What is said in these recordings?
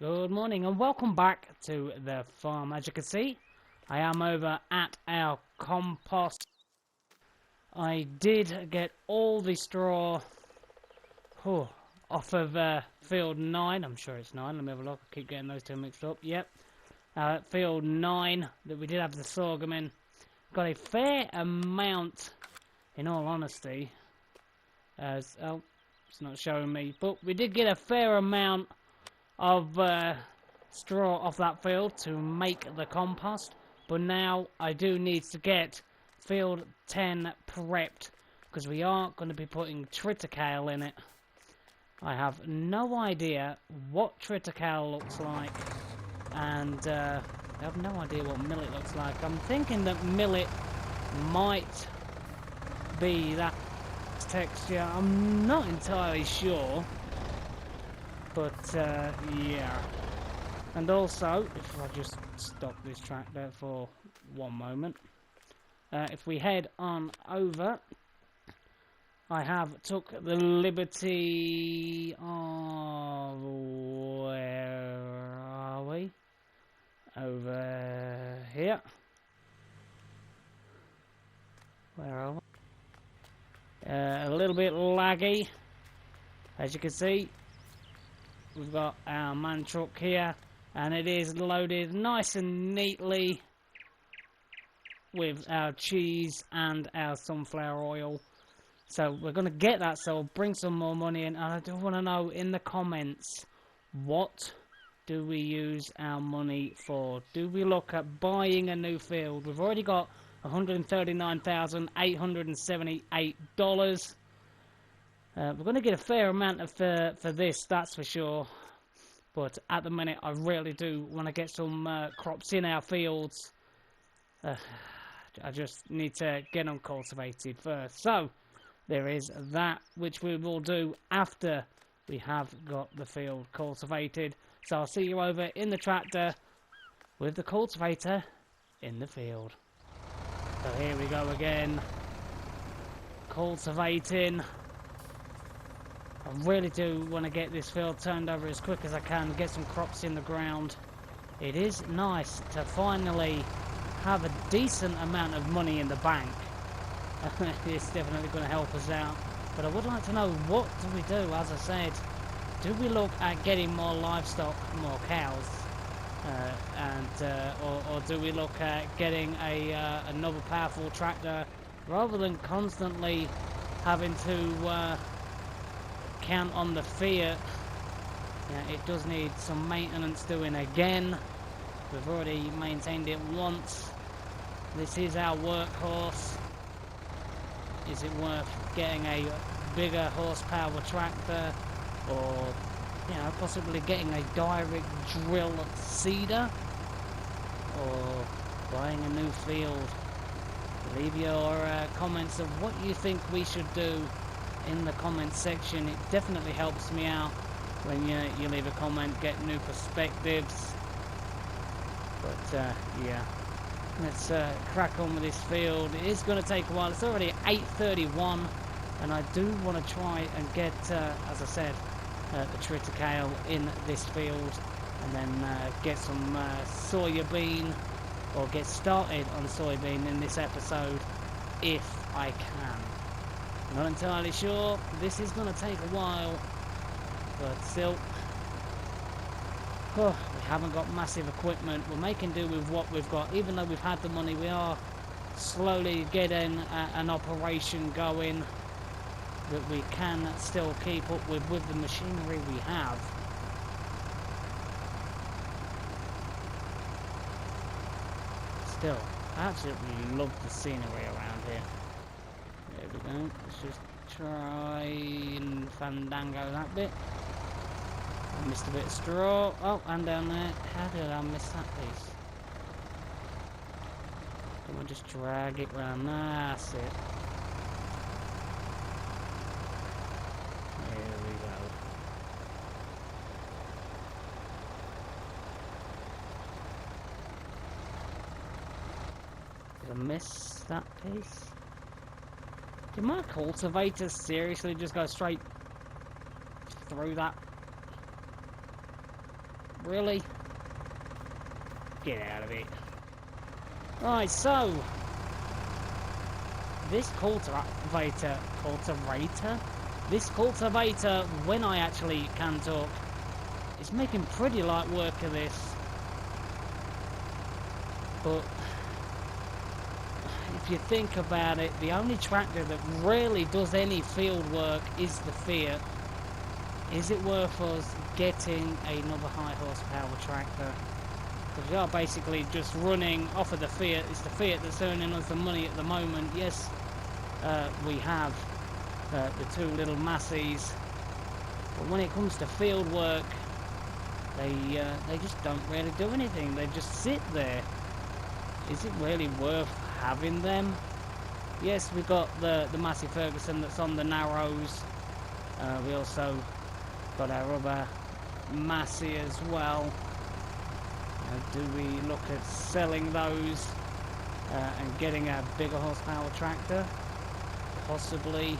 Good morning and welcome back to the farm. As you can see, I am over at our compost. I did get all the straw off of field 9. I'm sure it's 9. Let me have a look. I keep getting those two mixed up. Yep. Field 9 that we did have the sorghum in. Got a fair amount, in all honesty. It's not showing me. But we did get a fair amount of straw off that field to make the compost, but now I do need to get field 10 prepped because we are going to be putting triticale in it. I have no idea what triticale looks like, and I have no idea what millet looks like. I'm thinking that millet might be that texture. I'm not entirely sure. But, yeah. And also, if I just stop this tractor for one moment. If we head on over, I have took the liberty of... Where are we? Over here. Where are we? A little bit laggy, as you can see. We've got our man truck here, and it is loaded nice and neatly with our cheese and our sunflower oil. So we're going to get that, so we'll bring some more money in. And I do want to know in the comments, what do we use our money for? Do we look at buying a new field? We've already got $139,878. We're going to get a fair amount for this, that's for sure. But at the minute, I really do want to get some crops in our fields. I just need to get them cultivated first. So, there is that, which we will do after we have got the field cultivated. So, I'll see you over in the tractor with the cultivator in the field. So, here we go again. Cultivating. I really do want to get this field turned over as quick as I can, get some crops in the ground. It is nice to finally have a decent amount of money in the bank. It's definitely going to help us out. But I would like to know, what do we do? As I said, do we look at getting more livestock, more cows? Or do we look at getting another powerful tractor rather than constantly having to... count on the Fiat? Yeah, it does need some maintenance doing again. We've already maintained it once. This is our workhorse. Is it worth getting a bigger horsepower tractor, or possibly getting a direct drill seeder, or buying a new field? Leave your comments of what you think we should do in the comments section. It definitely helps me out when you leave a comment, get new perspectives. But yeah, let's crack on with this field. It is going to take a while. It's already 8:31, and I do want to try and get, as I said, the triticale in this field, and then get some soybean, or get started on soybean in this episode if I can. Not entirely sure. This is going to take a while, but still, we haven't got massive equipment. We're making do with what we've got. Even though we've had the money, we are slowly getting an operation going that we can still keep up with the machinery we have. Still, I absolutely love the scenery around here. There we go. Let's just try and fandango that bit. I missed a bit of straw. Oh, and down there. How did I miss that piece? Come on, just drag it round. That's it. There we go. Did I miss that piece? Did my cultivator seriously just go straight through that? Really? Get out of it. Right, so this cultivator, when I actually can talk, is making pretty light work of this. But if you think about it, the only tractor that really does any field work is the Fiat. Is it worth us getting another high horsepower tractor? Because we are basically just running off of the Fiat. It's the Fiat that's earning us the money at the moment. Yes, we have the two little Masseys, but when it comes to field work, they just don't really do anything. They just sit there. Is it really worth having them? Yes, we've got the Massey Ferguson that's on the Narrows. We also got our other Massey as well. Do we look at selling those and getting a bigger horsepower tractor? Possibly.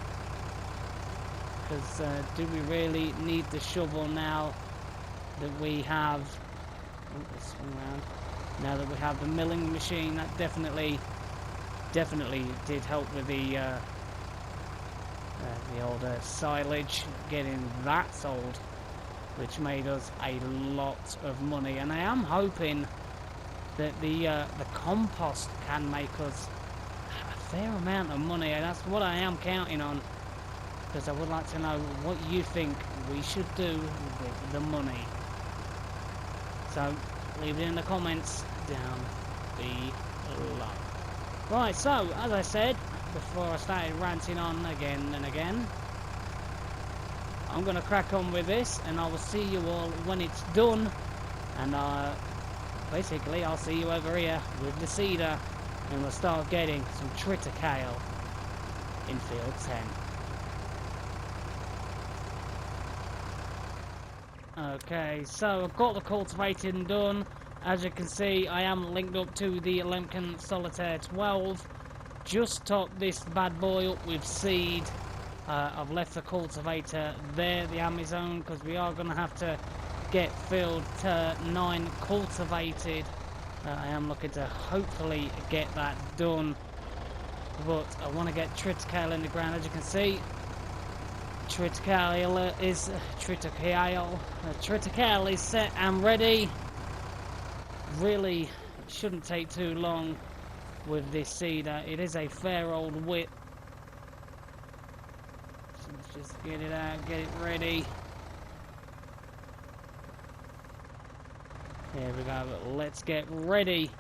Because do we really need the shovel now that we have... Oh, let's swing around. Now that we have the milling machine, that definitely did help with the older silage, getting that sold, which made us a lot of money. And I am hoping that the compost can make us a fair amount of money, and that's what I am counting on, because I would like to know what you think we should do with the money. So leave it in the comments down below. Right, so as I said before I started ranting on again and again, I'm going to crack on with this, and I will see you all when it's done. And basically I'll see you over here with the seeder, and we'll start getting some triticale in field 10. Okay, so I've got the cultivating done. As you can see, I am linked up to the Lemken Solitaire 12. Just topped this bad boy up with seed. I've left the cultivator there, the Amazon, because we are going to have to get field 9 cultivated. I am looking to hopefully get that done, but I want to get triticale in the ground. As you can see, triticale is set and ready. Really shouldn't take too long with this seeder. It is a fair old whip. So let's just get it out, get it ready. There we go, but let's get ready.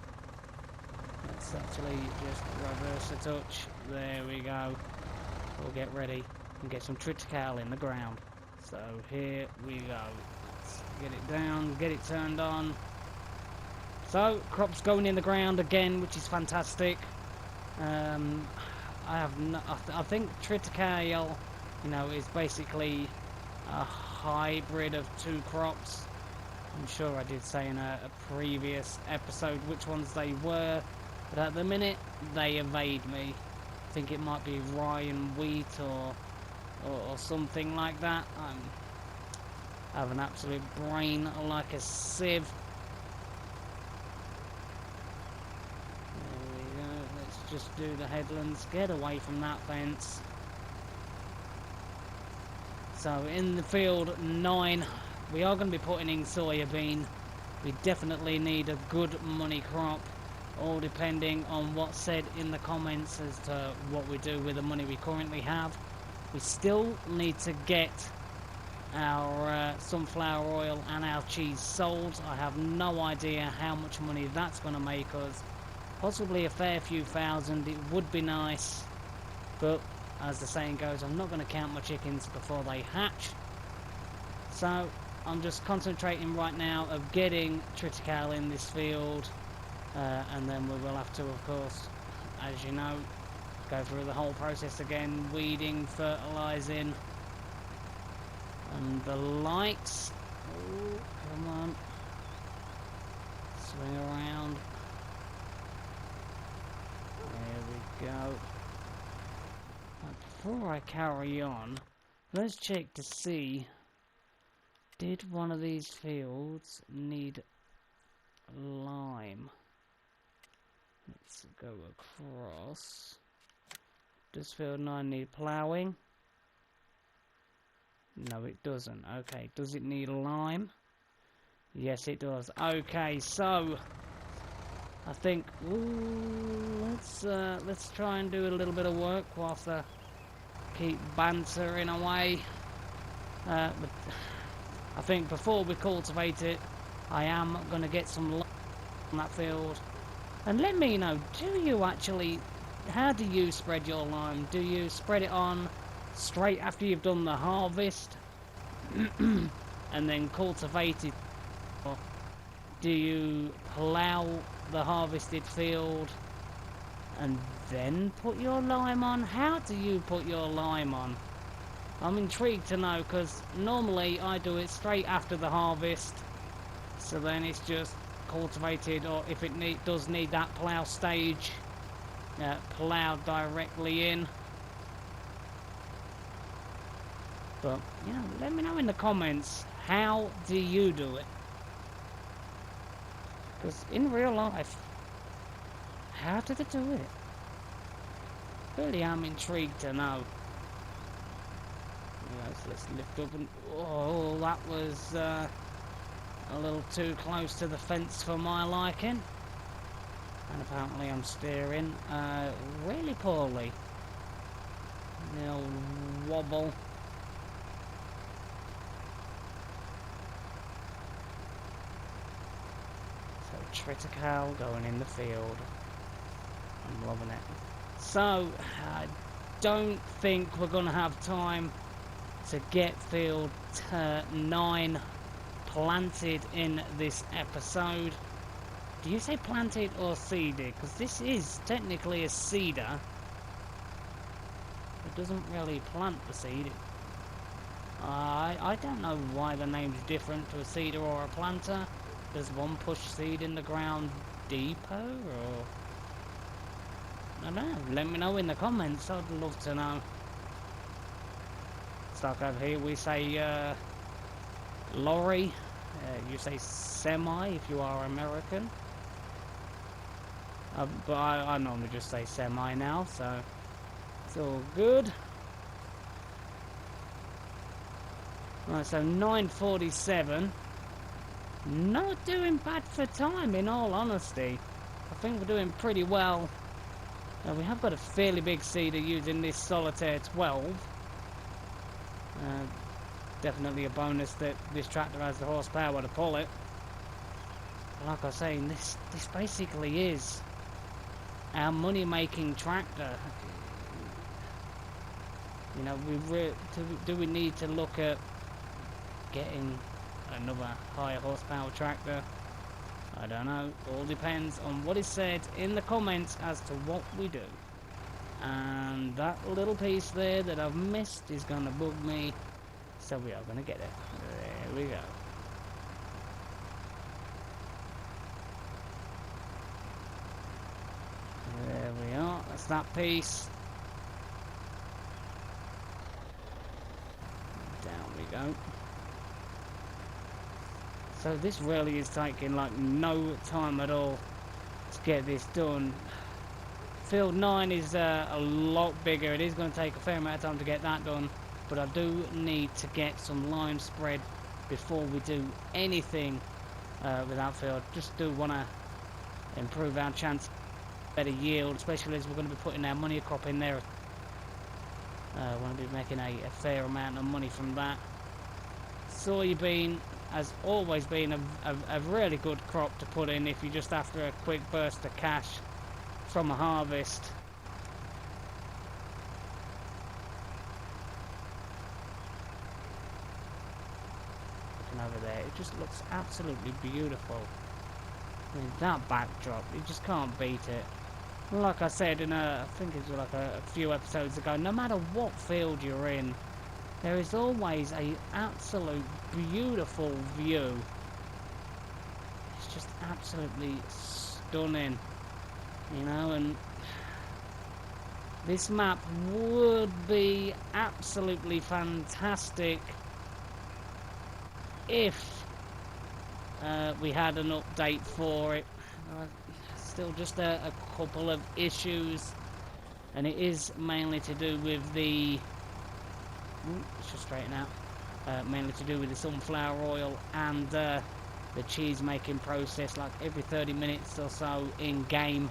Let's actually just reverse a touch. There we go. We'll get ready and get some triticale in the ground. So here we go. Let's get it down, get it turned on. So crops going in the ground again, which is fantastic. I think triticale, you know, is basically a hybrid of two crops. I'm sure I did say in a previous episode which ones they were, but at the minute they evade me. I think it might be rye and wheat or something like that. I have an absolute brain like a sieve. There we go. Let's just do the headlands. Get away from that fence. So in the field 9, we are going to be putting in soybean. We definitely need a good money crop, all depending on what's said in the comments as to what we do with the money we currently have. We still need to get our sunflower oil and our cheese sold. I have no idea how much money that's going to make us. Possibly a fair few thousand. It would be nice, but as the saying goes, I'm not going to count my chickens before they hatch. So I'm just concentrating right now of getting triticale in this field, and then we will have to, of course, as you know, go through the whole process again, weeding, fertilising, and the likes. Oh, come on. Swing around. There we go. Now, before I carry on, let's check to see Did one of these fields need lime? Let's go across. Does field 9 need ploughing? No, it doesn't. Okay, does it need lime? Yes, it does. Okay, so I think let's try and do a little bit of work whilst I keep bantering away. But I think before we cultivate it, I am going to get some lime on that field. And let me know, how do you spread your lime? Do you spread it on straight after you've done the harvest and then cultivate it? Or do you plough the harvested field and then put your lime on? How do you put your lime on? I'm intrigued to know, because normally I do it straight after the harvest, so then it's just cultivated, or if it does need that plough stage, ploughed directly in. But, you know, let me know in the comments, how do you do it? Because in real life, how do they do it? Really am intrigued to know. Yes, let's lift up and... Oh, that was a little too close to the fence for my liking. And apparently I'm steering really poorly. The old wobble. So, Triticale going in the field. I'm loving it. So, I don't think we're going to have time to get field 9 planted in this episode. Do you say planted or seeded? Because this is technically a seeder. It doesn't really plant the seed. I don't know why the name's different to a seeder or a planter. Does one push seed in the ground deeper, or... I don't know. Let me know in the comments. I'd love to know. It's like over here we say lorry. You say semi if you are American. But I normally just say semi now, so it's all good. Right, so 9:47. Not doing bad for time, in all honesty. I think we're doing pretty well. We have got a fairly big seeder using this Solitaire 12. Definitely a bonus that this tractor has the horsepower to pull it. Like I was saying, this basically is our money-making tractor. You know, do we need to look at getting another higher horsepower tractor? I don't know. All depends on what is said in the comments as to what we do. And that little piece there that I've missed is going to bug me. So we are going to get it. There we go. There we are. That's that piece. Down we go. So this really is taking like no time at all to get this done. Field 9 is a lot bigger. It is going to take a fair amount of time to get that done. But I do need to get some lime spread before we do anything with that field. Just do want to improve our chance of better yield, especially as we're going to be putting our money crop in there. Want to be making a fair amount of money from that. Soybean has always been a really good crop to put in if you're just after a quick burst of cash from a harvest. Over there, it just looks absolutely beautiful. I mean, that backdrop, you just can't beat it. Like I said in I think it was like a few episodes ago, no matter what field you're in, there is always a absolute beautiful view. It's just absolutely stunning, you know. And this map would be absolutely fantastic if we had an update for it. Still just a couple of issues, and it is mainly to do with the let's just straighten out, mainly to do with the sunflower oil and the cheese making process. Like every 30 minutes or so in game,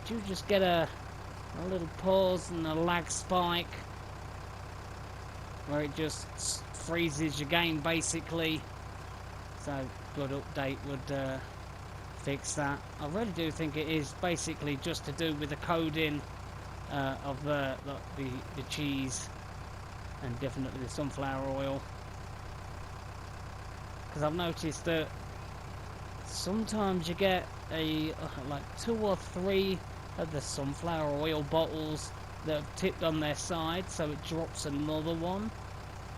you just get a little pause and a lag spike where it just freezes your game basically. So good update would fix that. I really do think it is basically just to do with the coding of the cheese, and definitely the sunflower oil, because I've noticed that sometimes you get like 2 or 3 of the sunflower oil bottles that have tipped on their side, so it drops another one.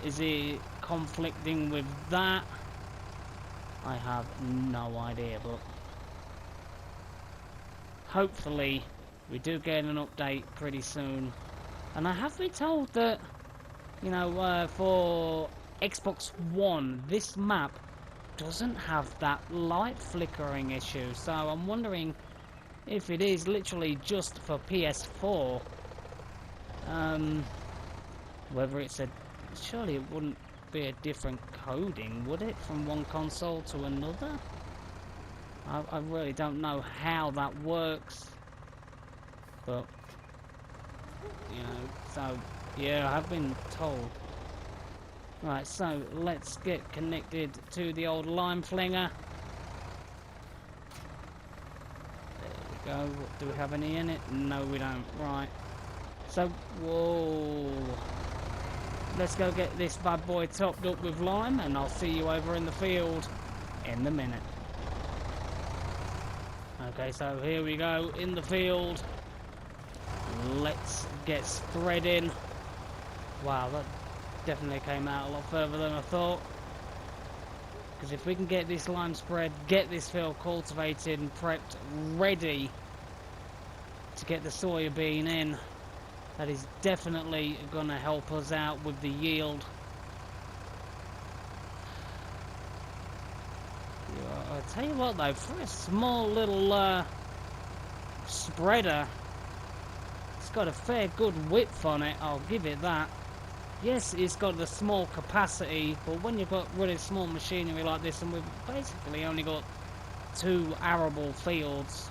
Is it conflicting with that? I have no idea, but hopefully we do get an update pretty soon. And I have been told that, you know, for Xbox One, this map doesn't have that light flickering issue, so I'm wondering if it is literally just for PS4. Whether it's surely it wouldn't be a different coding, would it, from one console to another? I really don't know how that works, but you know, so yeah, I have been told. Right, so let's get connected to the old lime flinger. There we go. Do we have any in it? No, we don't. Right. So, whoa. Let's go get this bad boy topped up with lime, and I'll see you over in the field in a minute. Okay, so here we go in the field. Let's get spreading. Wow, that definitely came out a lot further than I thought. Because if we can get this lime spread, get this field cultivated and prepped, ready to get the soya bean in, that is definitely going to help us out with the yield. Yeah, I'll tell you what though, for a small little spreader, it's got a fair good width on it, I'll give it that. Yes, it's got a small capacity, but when you've got really small machinery like this, and we've basically only got 2 arable fields,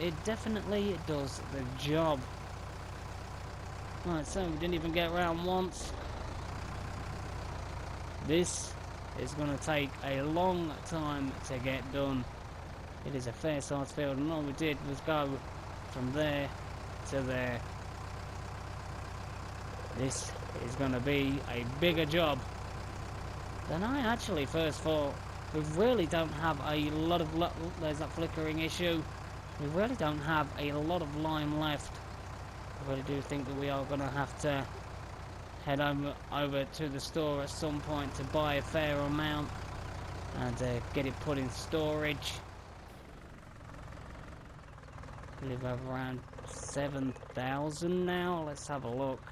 it definitely does the job. Right, so we didn't even get around once. This is going to take a long time to get done. It is a fair sized field, and all we did was go from there to there. This is going to be a bigger job than I actually first thought. We really don't have a lot of... there's that flickering issue. We really don't have a lot of lime left. I really do think that we are going to have to head over to the store at some point to buy a fair amount and get it put in storage. I believe I've around 7,000 now. Let's have a look.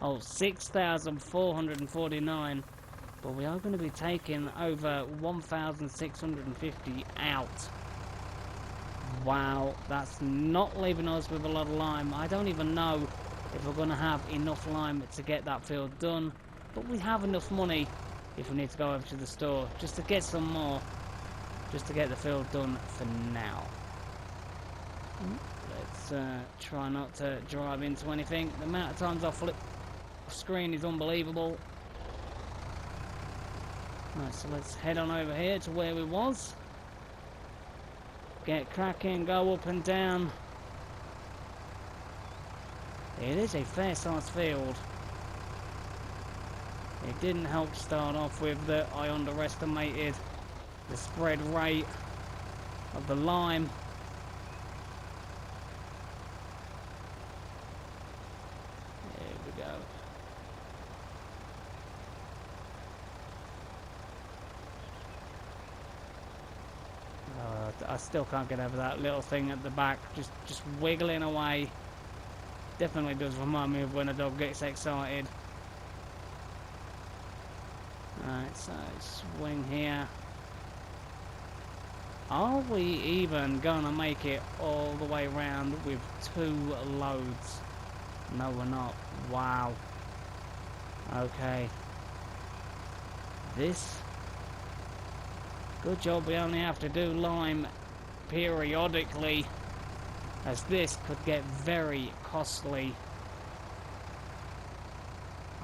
Oh, 6,449. But we are going to be taking over 1,650 out. Wow, that's not leaving us with a lot of lime. I don't even know if we're going to have enough lime to get that field done. But we have enough money if we need to go over to the store just to get some more. Just to get the field done for now. Let's try not to drive into anything. The amount of times I flip screen is unbelievable. Right, so let's head on over here to where we was. Get cracking, go up and down. It is a fair sized field. It didn't help to start off with that I underestimated the spread rate of the lime. There we go. I still can't get over that little thing at the back, just wiggling away. Definitely does remind me of when a dog gets excited. Alright, so swing here. Are we even gonna make it all the way around with 2 loads? No, we're not. Wow. Okay. This. Good job we only have to do lime periodically, as this could get very costly.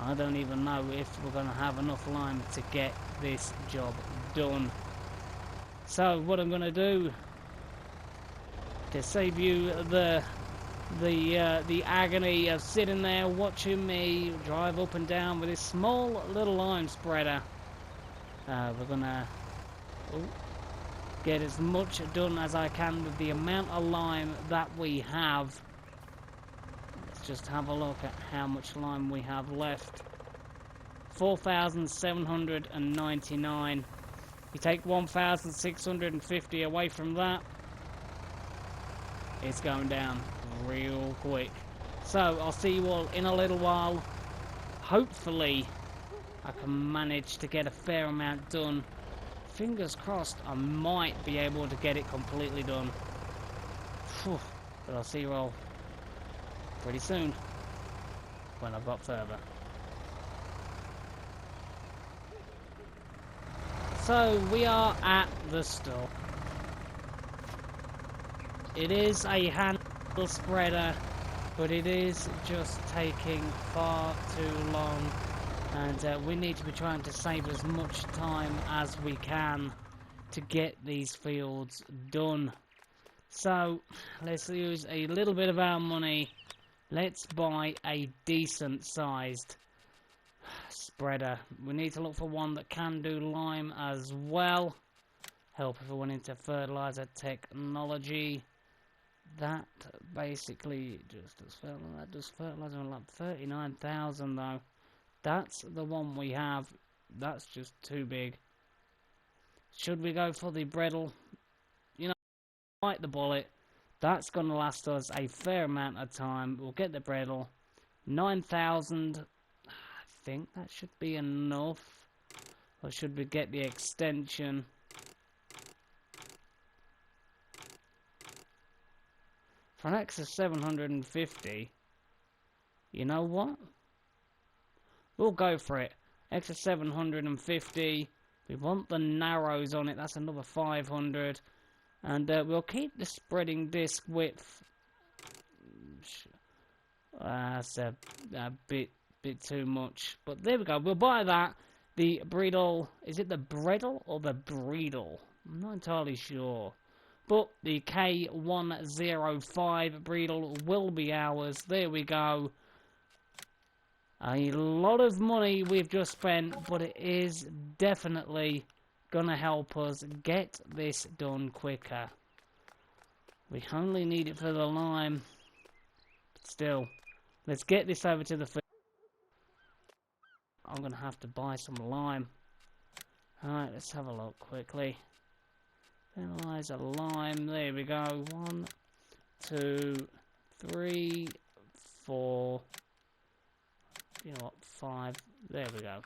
I don't even know if we're going to have enough lime to get this job done. So what I'm going to do to save you the agony of sitting there watching me drive up and down with this small little lime spreader, we're going to get as much done as I can with the amount of lime that we have. Let's just have a look at how much lime we have left. 4,799. You take 1,650 away from that, it's going down real quick. So I'll see you all in a little while. Hopefully I can manage to get a fair amount done. Fingers crossed I might be able to get it completely done. Whew. But I'll see you all pretty soon when I've got further. So we are at the store. It is a handle spreader, but it is just taking far too long, and we need to be trying to save as much time as we can to get these fields done. So let's use a little bit of our money. Let's buy a decent sized spreader. We need to look for one that can do lime as well. Help if we went into fertilizer technology. That basically just does fertilizer. That does fertilizer on like 39,000 though. That's the one we have. That's just too big. Should we go for the brittle? You know, bite the bullet. That's going to last us a fair amount of time. We'll get the brittle. 9,000. I think that should be enough. Or should we get the extension? For an extra 750, you know what? We'll go for it. Extra 750. We want the narrows on it. That's another 500. And we'll keep the spreading disc width. That's a bit too much. But there we go. We'll buy that. The bridle. Is it the bridle or the bridle? I'm not entirely sure. But the K105 bridle will be ours. There we go. A lot of money we've just spent, but it is definitely going to help us get this done quicker. We only need it for the lime. But still, let's get this over to the field. I'm going to have to buy some lime. Alright, let's have a look quickly. Fertilizer, lime, there we go. 1, 2, 3, 4. You know what, 5. There we go.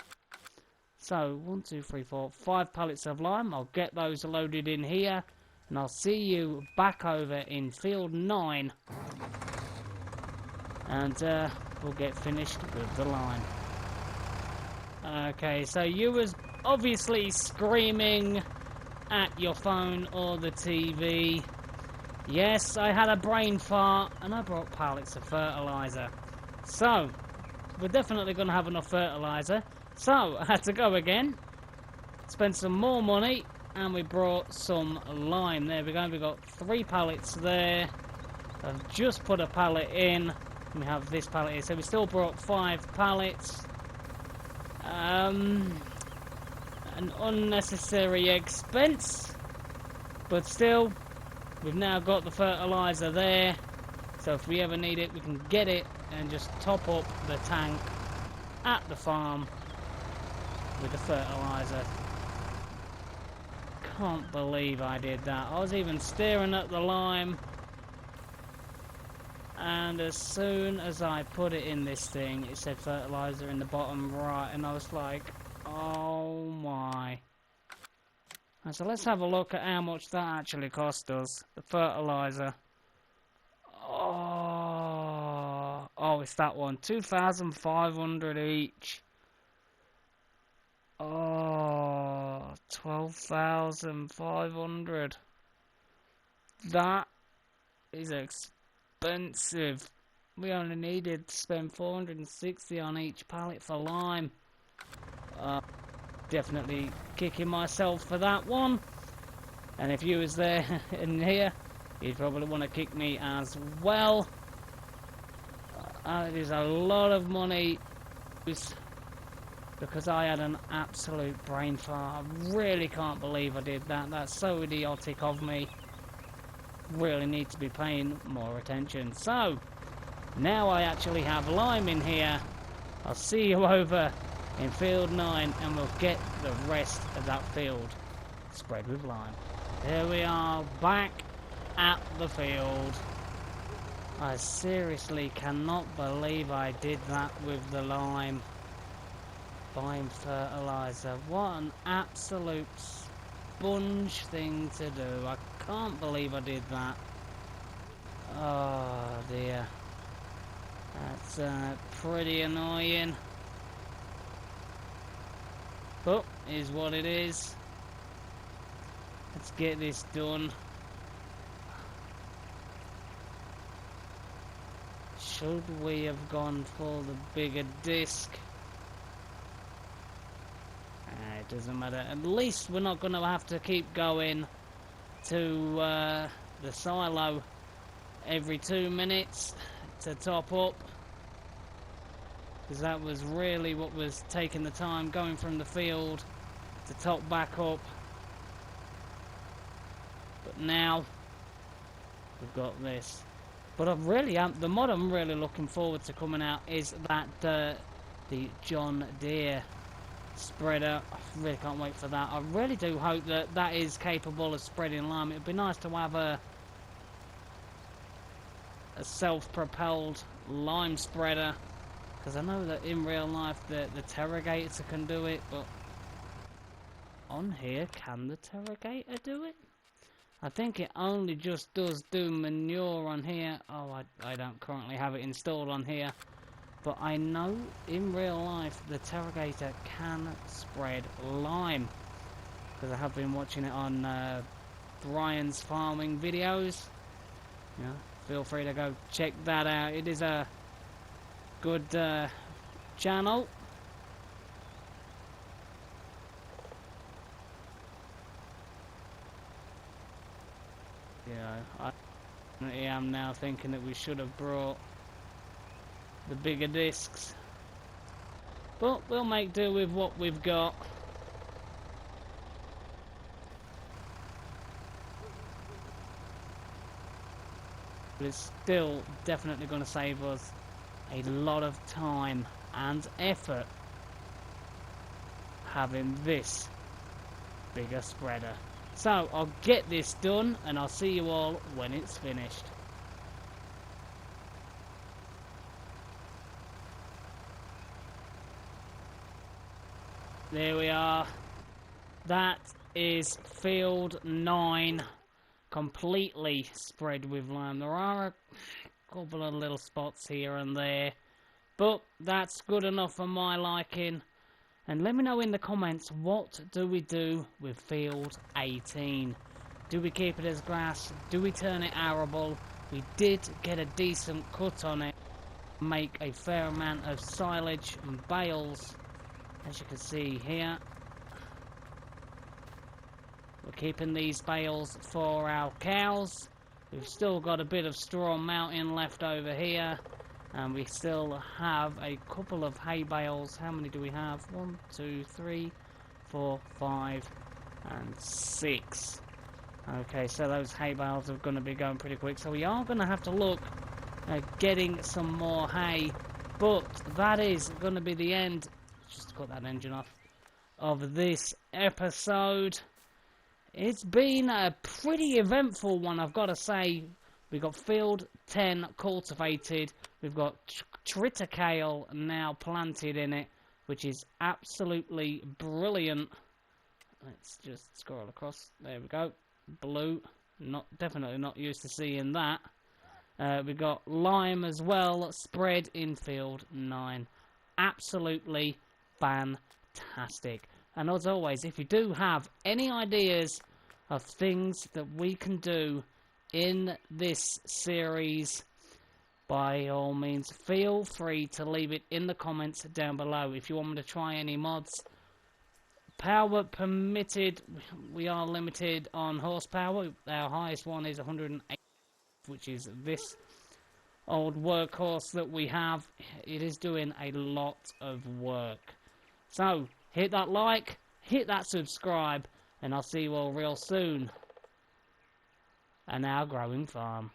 So, 1, 2, 3, 4. 5 pallets of lime. I'll get those loaded in here. And I'll see you back over in field 9. And we'll get finished with the lime. Okay, so you was obviously screaming at your phone or the TV. Yes, I had a brain fart and I brought pallets of fertilizer. So, we're definitely going to have enough fertilizer. So, I had to go again, spend some more money, and we brought some lime. There we go, we got 3 pallets there. I've just put a pallet in. We have this pallet here, so we still brought 5 pallets. An unnecessary expense, but still, we've now got the fertilizer there, so if we ever need it, we can get it and just top up the tank at the farm with the fertilizer. Can't believe I did that. I was even staring at the lime, and as soon as I put it in this thing, it said fertilizer in the bottom right, and I was like, Oh my. And so let's have a look at how much that actually cost us. The fertilizer. Oh, it's that one. 2,500 each. Oh, 12,500. That is expensive. We only needed to spend 460 on each pallet for lime. Definitely kicking myself for that one. And if you was there in here, you'd probably want to kick me as well. It is a lot of money because I had an absolute brain fart. I really can't believe I did that. That's so idiotic of me. Really need to be paying more attention. So, now I actually have lime in here. I'll see you over in field 9 and we'll get the rest of that field spread with lime. Here we are, back at the field. I seriously cannot believe I did that with the lime. Buying fertilizer. What an absolute sponge thing to do. I can't believe I did that. Oh dear. That's pretty annoying. But is what it is. Let's get this done. Should we have gone for the bigger disc? It doesn't matter. At least we're not going to have to keep going to the silo every 2 minutes to top up. Because that was really what was taking the time, going from the field to top back up. But now we've got this. But I really am, the mod I'm really looking forward to coming out is that the John Deere spreader. I really can't wait for that. I really do hope that that is capable of spreading lime. It'd be nice to have a self-propelled lime spreader, because I know that in real life the Terrogator can do it, but on here, can the Terrogator do it? I think it only just does do manure on here. Oh, I don't currently have it installed on here. But I know in real life the Terrogator can spread lime. Because I have been watching it on Brian's farming videos. Yeah, feel free to go check that out. It is a good channel. Yeah, I am now thinking that we should have brought the bigger discs, but we'll make do with what we've got. But it's still definitely going to save us a lot of time and effort having this bigger spreader. So I'll get this done and I'll see you all when it's finished. There we are. That is field 9 completely spread with lime. There are a couple of little spots here and there, but that's good enough for my liking. And let me know in the comments, what do we do with field 18? Do we keep it as grass? Do we turn it arable? We did get a decent cut on it. Make a fair amount of silage and bales, as you can see here. We're keeping these bales for our cows. We've still got a bit of straw mountain left over here. And we still have a couple of hay bales. How many do we have? 1, 2, 3, 4, 5, and 6. Okay, so those hay bales are going to be going pretty quick. So we are going to have to look at getting some more hay. But that is going to be the end. Just cut that engine off. Of this episode. It's been a pretty eventful one, I've got to say. We've got field 10 cultivated. We've got triticale now planted in it. which is absolutely brilliant. Let's just scroll across. There we go. Blue. Definitely not used to seeing that. We've got lime as well, spread in field 9. Absolutely fantastic. And as always, if you do have any ideas of things that we can do in this series, by all means, feel free to leave it in the comments down below. If you want me to try any mods, power permitted, we are limited on horsepower. Our highest one is 108, which is this old workhorse that we have. It is doing a lot of work. So, hit that like, hit that subscribe, and I'll see you all real soon on our growing farm.